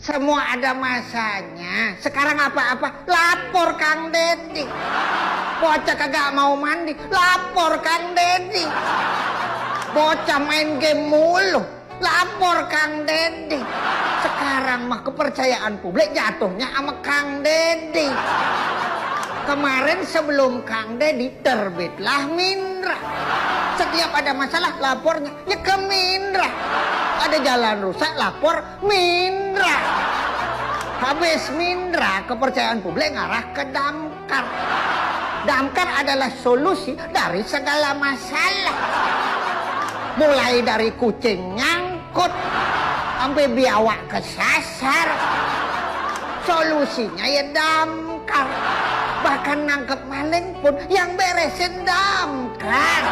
Semua ada masanya. Sekarang apa-apa lapor Kang Deddy. Bocah kagak mau mandi, lapor Kang Deddy. Bocah main game mulu, lapor Kang Deddy. Sekarang mah kepercayaan publik jatuhnya sama Kang Deddy. Kemarin sebelum Kang Deddy terbitlah Mindra. Setiap ada masalah lapornya ya ke Mindra. Ada jalan rusak lapor Mindra. Habis Mindra kepercayaan publik ngarah ke Damkar. Damkar adalah solusi dari segala masalah. Mulai dari kucing nyangkut sampai biawak kesasar. Solusinya ya Damkar. Bahkan nangkep maling pun yang beresin Damkar.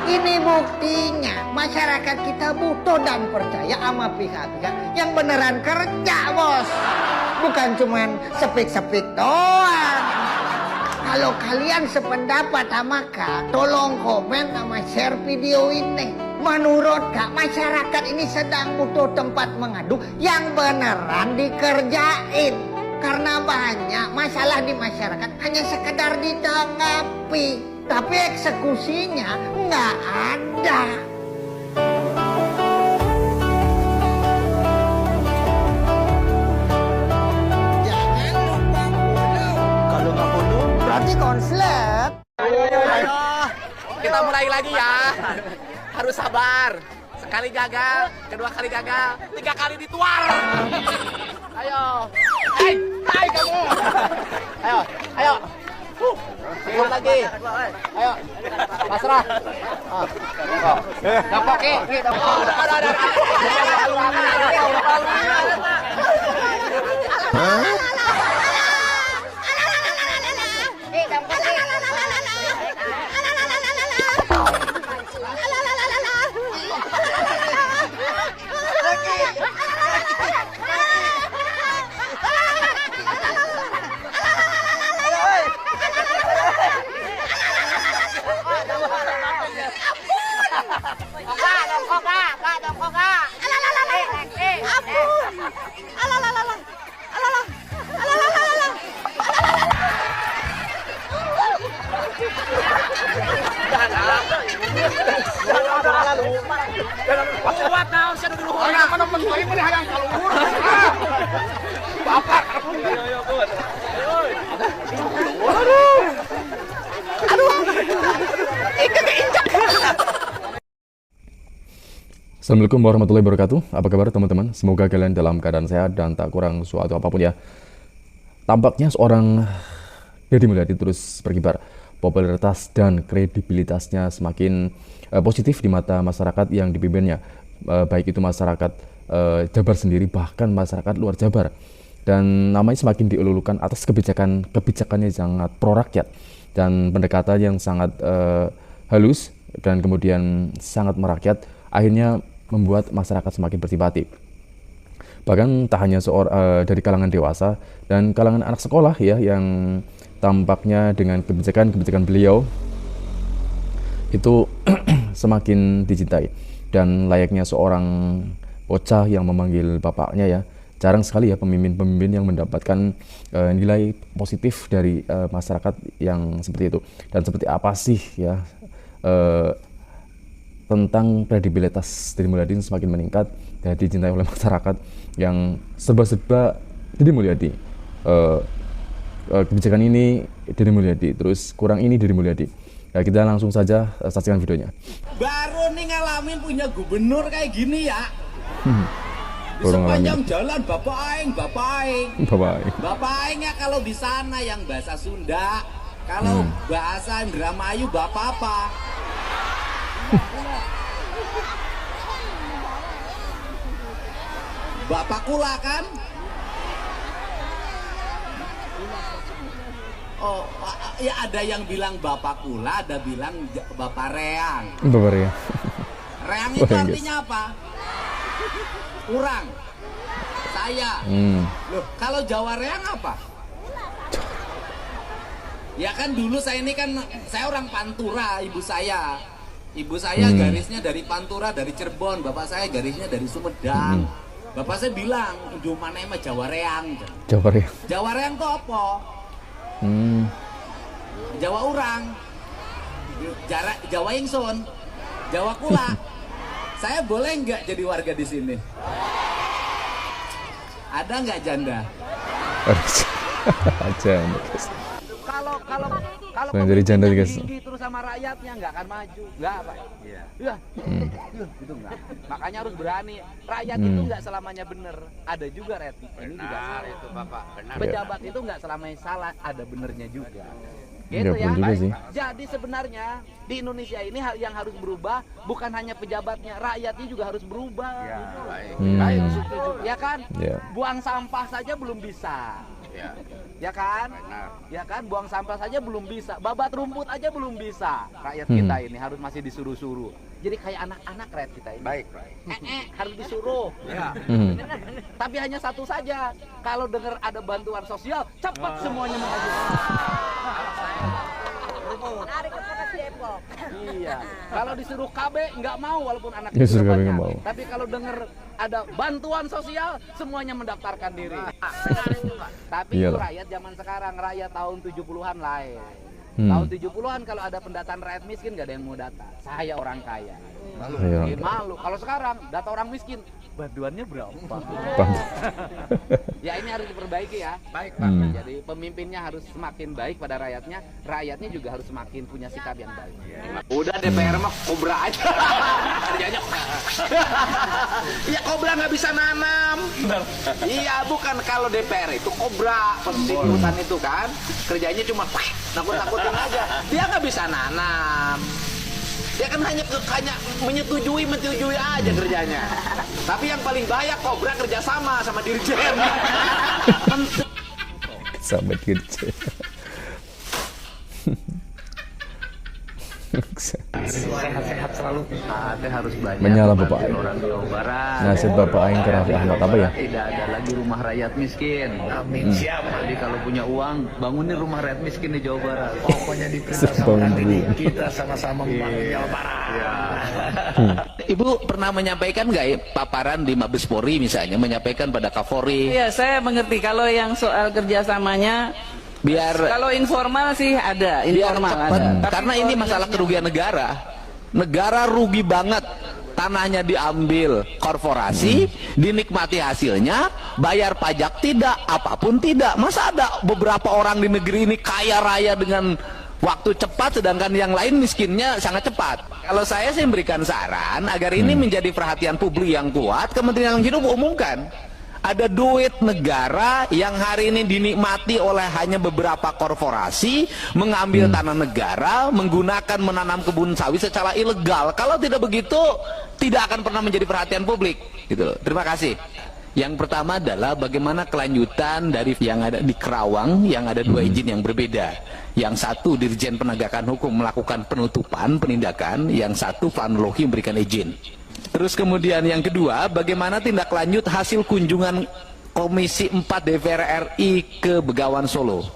Ini buktinya masyarakat kita butuh dan percaya sama pihak-pihak yang beneran kerja, bos. Bukan cuman sepik-sepik doang. Kalau kalian sependapat sama Kak, tolong komen sama share video ini. Menurut Kak, masyarakat ini sedang butuh tempat mengadu yang beneran dikerjain. Karena banyak masalah di masyarakat hanya sekedar ditanggapi, tapi eksekusinya nggak ada. Jangan lupa follow. Kalau nggak follow, berarti konslet. Ayo, kita mulai lagi ya. Harus sabar. Sekali gagal, kedua kali gagal, 3 kali dituar. Ayo, hai kamu. Ayo. Sekali lagi. Ayo, pasrah. Dapat ki. Kuat naon sih dulu. Orang mana mentoy mah hayang kaluhur. Bapak. Aduh. Assalamualaikum warahmatullahi wabarakatuh. Apa kabar teman-teman? Semoga kalian dalam keadaan sehat dan tak kurang suatu apapun ya. Tampaknya seorang Deddy Mulyadi terus berkibar. Popularitas dan kredibilitasnya semakin positif di mata masyarakat yang dipimpinnya. Baik itu masyarakat Jabar sendiri, bahkan masyarakat luar Jabar. Dan namanya semakin dielulukan atas kebijakannya sangat pro rakyat dan pendekatan yang sangat halus dan kemudian sangat merakyat, akhirnya membuat masyarakat semakin bersimpati. Bahkan tak hanya dari kalangan dewasa dan kalangan anak sekolah ya, yang tampaknya dengan kebijakan beliau itu semakin dicintai. Dan layaknya seorang bocah yang memanggil bapaknya ya, jarang sekali ya pemimpin-pemimpin yang mendapatkan nilai positif dari masyarakat yang seperti itu. Dan seperti apa sih ya tentang kredibilitas Deddy Mulyadi semakin meningkat dan dicintai oleh masyarakat yang serba-serba Deddy Mulyadi. Kebijakan ini Deddy Mulyadi, terus kurang ini Deddy Mulyadi. Ya, kita langsung saja saksikan videonya. Baru nih ngalamin punya gubernur kayak gini ya. Di Baru sepanjang ngalamin. jalan Bapak Aing. Bye-bye. Bapak Aingnya kalau di sana yang bahasa Sunda, kalau bahasa Indramayu Bapak apa? Bapak Kula kan? Oh, ya ada yang bilang Bapak Kula, ada bilang Bapak Reang. Bapak ya. Reang itu artinya apa? Kurang. Saya. Loh, kalau Jawa Reang apa? Ya kan dulu saya ini kan, saya orang Pantura, ibu saya. Ibu saya garisnya dari Pantura, dari Cirebon. Bapak saya garisnya dari Sumedang. Bapak saya bilang, "Udah mana mah Jawa Reang." Jawa ya. Jawa Reang tuh apa? Jawa Urang. Jawa Ingsun. Jawa Kula. Saya boleh nggak jadi warga di sini? Ada nggak janda? Aja, guys. Kalau Pengen jadi janda, pemimpinnya guys. tinggi terus sama rakyatnya nggak akan maju, nggak Pak. Iya. Gitu nggak. Makanya harus berani. Rakyat itu nggak selamanya benar. Ada juga rakyat ini juga salah. itu Bapak, benar. Pejabat itu nggak selamanya salah, ada benernya juga. Iya, Gitu betul juga sih. Jadi sebenarnya di Indonesia ini hal yang harus berubah bukan hanya pejabatnya, rakyatnya juga harus berubah. Baik, setuju. Ya kan? Ya. Buang sampah saja belum bisa. Ya kan? Ya kan? Buang sampah saja belum bisa. Babat rumput aja belum bisa. Rakyat kita ini harus masih disuruh-suruh. Jadi kayak anak-anak rakyat kita ini. Baik. Harus disuruh. Ya. Tapi hanya satu saja. Kalau dengar ada bantuan sosial, cepat semuanya mengajukan. Iya. Kalau disuruh KB nggak mau walaupun anaknya Ya, suruh sudah KB banyak. nggak mau. Tapi kalau dengar ada bantuan sosial, semuanya mendaftarkan diri. Tapi itu Iyalah. rakyat zaman sekarang, rakyat tahun 70-an lain. Hmm. Tahun 70-an kalau ada pendataan rakyat miskin nggak ada yang mau data. Saya orang kaya. Malu. Saya orang kaya. Malu. Kalau sekarang data orang miskin, bantuannya berapa? Ya ini harus diperbaiki ya. Baik, Pak. Jadi pemimpinnya harus semakin baik pada rakyatnya, rakyatnya juga harus semakin punya sikap yang baik. Udah DPR mah kobra aja. Kerjanya. Iya kobra nggak bisa nanam. Iya bukan kalau DPR itu kobra pendidikan itu kan kerjanya cuma nakut-nakutin aja. Dia nggak bisa nanam. Dia kan hanya menyetujui aja kerjanya. Tapi yang paling bahaya kobra kerjasama sama dirjen. Sama dirjen. Sehat selalu. Harus banyak. Menyala Bapak Aing. Orang Jawa Barat. Nasib Bapak Aing ke Raffi Ahmad apa ya? Tidak ada lagi rumah rakyat miskin. Amin. Siap. Jadi kalau punya uang, bangunin rumah rakyat miskin di Jawa Barat. Pokoknya diperintahkan ini kita sama-sama membangun Jawa Barat. Ibu pernah menyampaikan nggak ya, paparan di Mabes Polri misalnya menyampaikan pada Kapolri Iya, saya mengerti kalau yang soal kerjasamanya. biar Kalau informal sih ada, biar informal cepat ada. Tapi karena ini kalau masalah jelasnya- kerugian negara rugi banget, tanahnya diambil korporasi, dinikmati hasilnya, bayar pajak tidak, apapun tidak. Masa ada beberapa orang di negeri ini kaya raya dengan waktu cepat, sedangkan yang lain miskinnya sangat cepat. Kalau saya sih memberikan saran agar ini menjadi perhatian publik yang kuat, Kementerian Lingkungan Hidup umumkan. Ada duit negara yang hari ini dinikmati oleh hanya beberapa korporasi, mengambil tanah negara, menggunakan menanam kebun sawit secara ilegal. Kalau tidak begitu, tidak akan pernah menjadi perhatian publik. Gitu loh. Terima kasih. Yang pertama adalah bagaimana kelanjutan dari yang ada di Kerawang, yang ada 2 izin yang berbeda. Yang satu Dirjen Penegakan Hukum melakukan penutupan, penindakan, yang satu planologi memberikan izin. Terus kemudian yang kedua, bagaimana tindak lanjut hasil kunjungan Komisi 4 DPR RI ke Begawan Solo.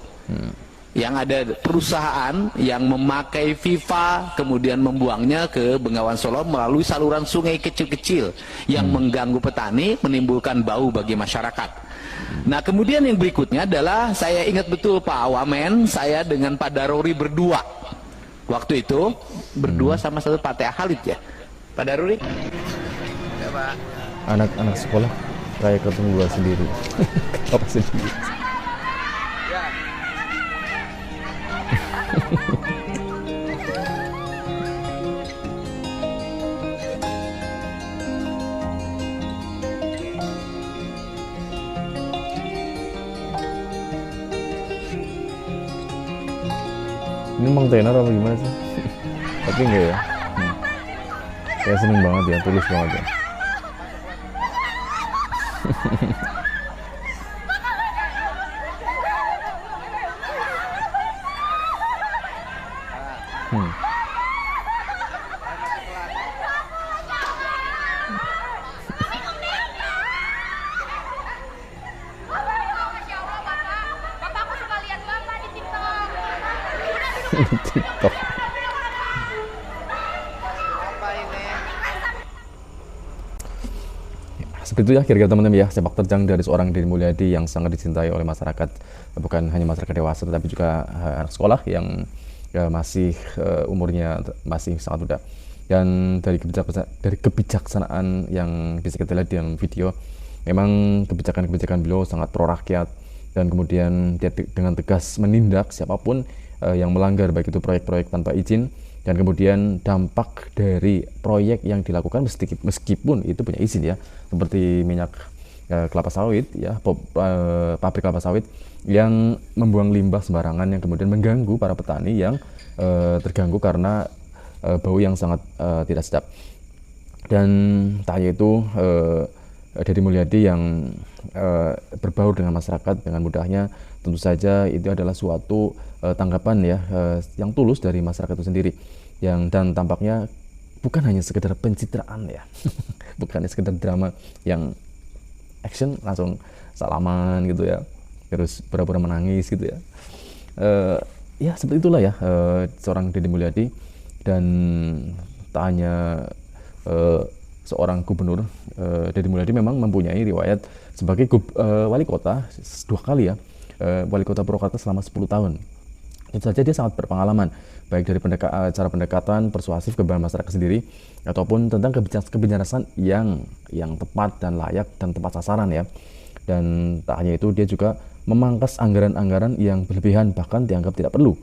Yang ada perusahaan yang memakai FIFA kemudian membuangnya ke Bengawan Solo melalui saluran sungai kecil-kecil yang mengganggu petani, menimbulkan bau bagi masyarakat. Nah kemudian yang berikutnya adalah saya ingat betul Pak Wamen, saya dengan Pak Daruri berdua. Waktu itu berdua sama satu Pak Tea Khalid ya. Pak Daruri? Ya Pak. Anak-anak sekolah kayak ketemu gua sendiri. Apa sendiri? Ya. Ini Mang Tenar apa gimana sih? Tapi enggak ya. Kayak seneng banget ya, tulus banget ya. Bapakku suka lihat Bapak di TikTok. TikTok. Apa ini? Ya, asem seperti itu ya kira-kira teman-teman ya, sepak terjang dari seorang Deddy Mulyadi yang sangat dicintai oleh masyarakat, bukan hanya masyarakat dewasa tetapi juga anak sekolah yang masih umurnya masih sangat muda. Dan dari kebijaksanaan yang bisa kita lihat di dalam video, memang kebijakan-kebijakan beliau sangat pro rakyat, dan kemudian dia dengan tegas menindak siapapun yang melanggar, baik itu proyek-proyek tanpa izin, dan kemudian dampak dari proyek yang dilakukan meskipun itu punya izin ya, seperti minyak kelapa sawit ya, pabrik kelapa sawit yang membuang limbah sembarangan yang kemudian mengganggu para petani yang terganggu karena bau yang sangat tidak sedap. Dan tak hanya itu, Deddy Mulyadi yang berbaur dengan masyarakat dengan mudahnya, tentu saja itu adalah suatu tanggapan ya yang tulus dari masyarakat itu sendiri, dan tampaknya bukan hanya sekedar pencitraan ya bukan hanya sekedar drama yang action langsung salaman gitu ya, terus pura-pura menangis gitu ya. Ya seperti itulah ya seorang Deddy Mulyadi. Dan tak hanya seorang gubernur, Deddy Mulyadi memang mempunyai riwayat sebagai wali kota 2 kali ya, wali kota Purwakarta selama 10 tahun. Itu saja dia sangat berpengalaman, baik dari cara pendekatan persuasif kepada masyarakat sendiri, ataupun tentang kebijaksanaan yang tepat dan layak dan tepat sasaran ya. Dan tak hanya itu, dia juga memangkas anggaran-anggaran yang berlebihan, bahkan dianggap tidak perlu.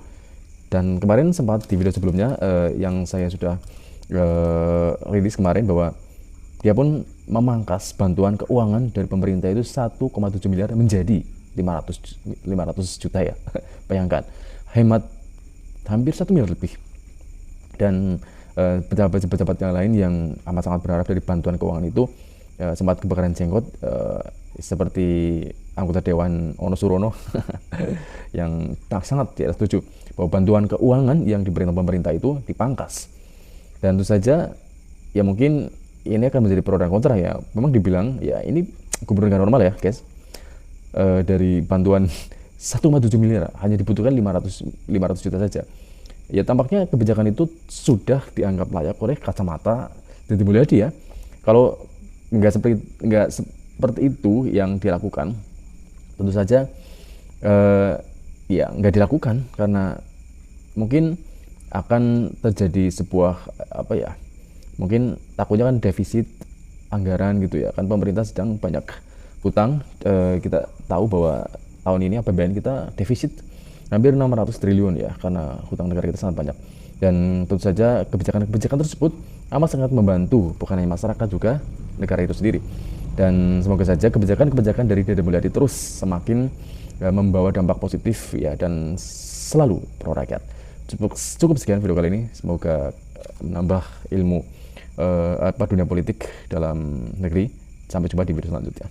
Dan kemarin sempat di video sebelumnya yang saya sudah rilis kemarin, bahwa dia pun memangkas bantuan keuangan dari pemerintah itu 1,7 miliar menjadi 500 juta ya. Bayangkan, hemat hampir 1 miliar lebih. Dan pejabat-pejabat yang lain yang amat sangat berharap dari bantuan keuangan itu sempat kebakaran jenggot, seperti anggota Dewan Ono Surono yang sangat tidak setuju bahwa bantuan keuangan yang diberikan pemerintah itu dipangkas. Dan tentu saja ya mungkin ini akan menjadi pro dan kontra ya. Memang dibilang ya ini gubernur nggak normal ya guys, dari bantuan 1,7 miliar hanya dibutuhkan 500 juta saja. Ya tampaknya kebijakan itu sudah dianggap layak oleh kacamata Deddy Mulyadi ya. Kalau nggak seperti itu yang dilakukan, tentu saja ya nggak dilakukan, karena mungkin akan terjadi sebuah mungkin takutnya kan defisit anggaran gitu ya, kan pemerintah sedang banyak hutang. Kita tahu bahwa tahun ini APBN kita defisit hampir 600 triliun ya, karena hutang negara kita sangat banyak. Dan tentu saja kebijakan-kebijakan tersebut amat sangat membantu bukan hanya masyarakat, juga negara itu sendiri. Dan semoga saja kebijakan-kebijakan dari Deddy Mulyadi terus semakin membawa dampak positif ya, dan selalu pro rakyat. Cukup sekian video kali ini, semoga menambah ilmu dunia politik dalam negeri. Sampai jumpa di video selanjutnya.